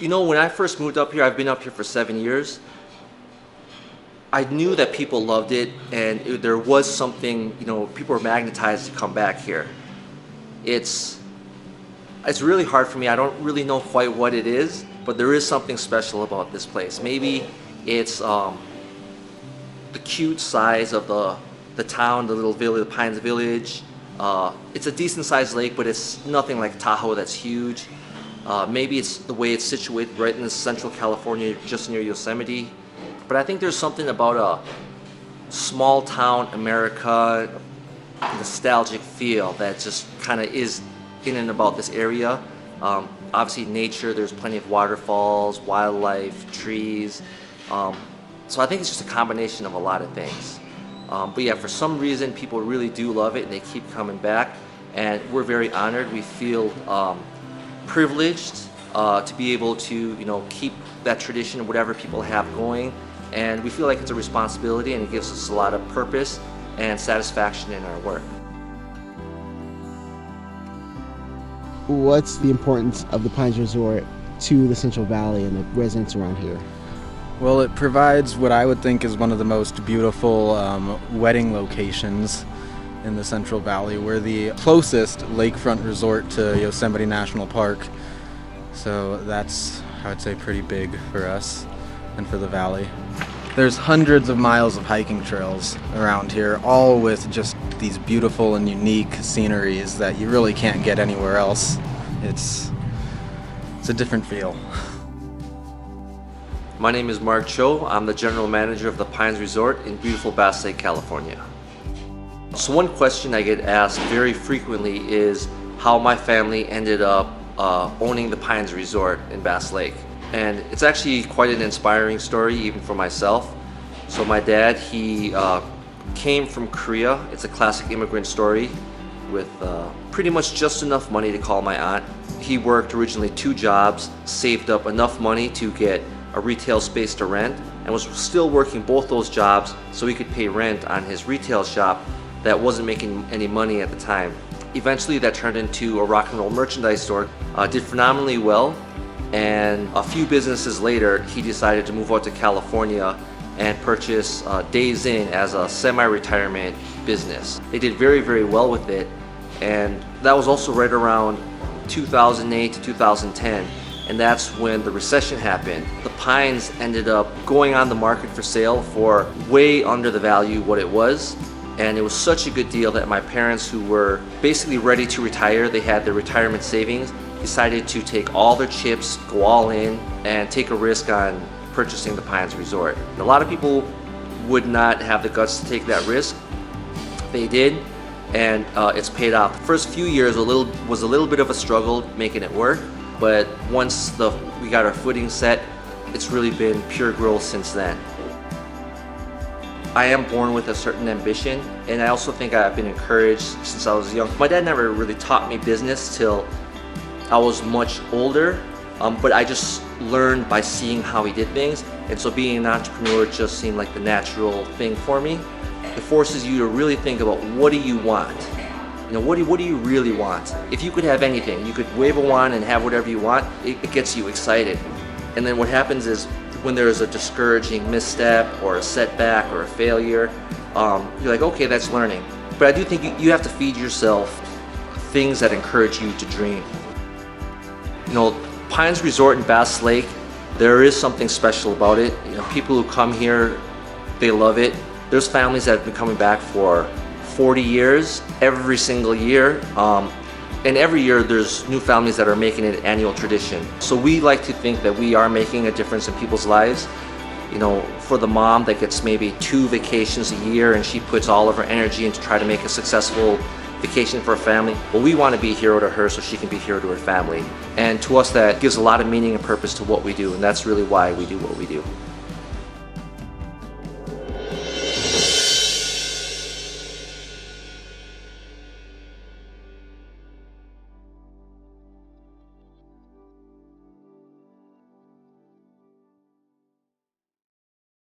When I first moved up here, I've been up here for 7 years. I knew that people loved it, and there was something, people were magnetized to come back here. It's really hard for me. I don't really know quite what it is, but there is something special about this place. Maybe it's the cute size of the town, the little village, the Pines Village. It's a decent sized lake, but it's nothing like Tahoe that's huge. Maybe it's the way it's situated right in the central California, just near Yosemite. But I think there's something about a small town America nostalgic feel that just kind of is in and about this area. Obviously nature, there's plenty of waterfalls, wildlife, trees. So I think it's just a combination of a lot of things. But yeah, for some reason people really do love it and they keep coming back, and we're very honored. We feel privileged to be able to keep that tradition, whatever people have going, and we feel like it's a responsibility, and it gives us a lot of purpose and satisfaction in our work. What's the importance of the Pines Resort to the Central Valley and the residents around here? Well, it provides what I would think is one of the most beautiful wedding locations in the Central Valley. We're the closest lakefront resort to Yosemite National Park, so that's, I would say, pretty big for us and for the valley. There's hundreds of miles of hiking trails around here, all with just these beautiful and unique sceneries that you really can't get anywhere else. It's a different feel. My name is Mark Choe. I'm the General Manager of the Pines Resort in beautiful Bass Lake, California. So one question I get asked very frequently is how my family ended up owning the Pines Resort in Bass Lake. And it's actually quite an inspiring story, even for myself. So my dad, he came from Korea. It's a classic immigrant story with pretty much just enough money to call my aunt. He worked originally 2 jobs, saved up enough money to get a retail space to rent, and was still working both those jobs so he could pay rent on his retail shop that wasn't making any money at the time. Eventually that turned into a rock and roll merchandise store, did phenomenally well, and a few businesses later he decided to move out to California and purchase Days Inn as a semi-retirement business. They did very, very well with it, and that was also right around 2008 to 2010. And that's when the recession happened. The Pines ended up going on the market for sale for way under the value what it was. And it was such a good deal that my parents, who were basically ready to retire, they had their retirement savings, decided to take all their chips, go all in, and take a risk on purchasing the Pines Resort. A lot of people would not have the guts to take that risk. They did, and it's paid off. The first few years was a little bit of a struggle making it work. But once we got our footing set, it's really been pure growth since then. I am born with a certain ambition, and I also think I've been encouraged since I was young. My dad never really taught me business till I was much older, but I just learned by seeing how he did things, and so being an entrepreneur just seemed like the natural thing for me. It forces you to really think about, what do you want? What do you really want? If you could have anything, you could wave a wand and have whatever you want, it gets you excited. And then what happens is, when there is a discouraging misstep or a setback or a failure, you're like, okay, that's learning. But I do think you have to feed yourself things that encourage you to dream. Pines Resort in Bass Lake, there is something special about it. People who come here, they love it. There's families that have been coming back for 40 years, every single year. And every year there's new families that are making it an annual tradition. So we like to think that we are making a difference in people's lives. For the mom that gets maybe 2 vacations a year and she puts all of her energy into try to make a successful vacation for her family. Well, we want to be a hero to her so she can be a hero to her family. And to us that gives a lot of meaning and purpose to what we do, and that's really why we do what we do.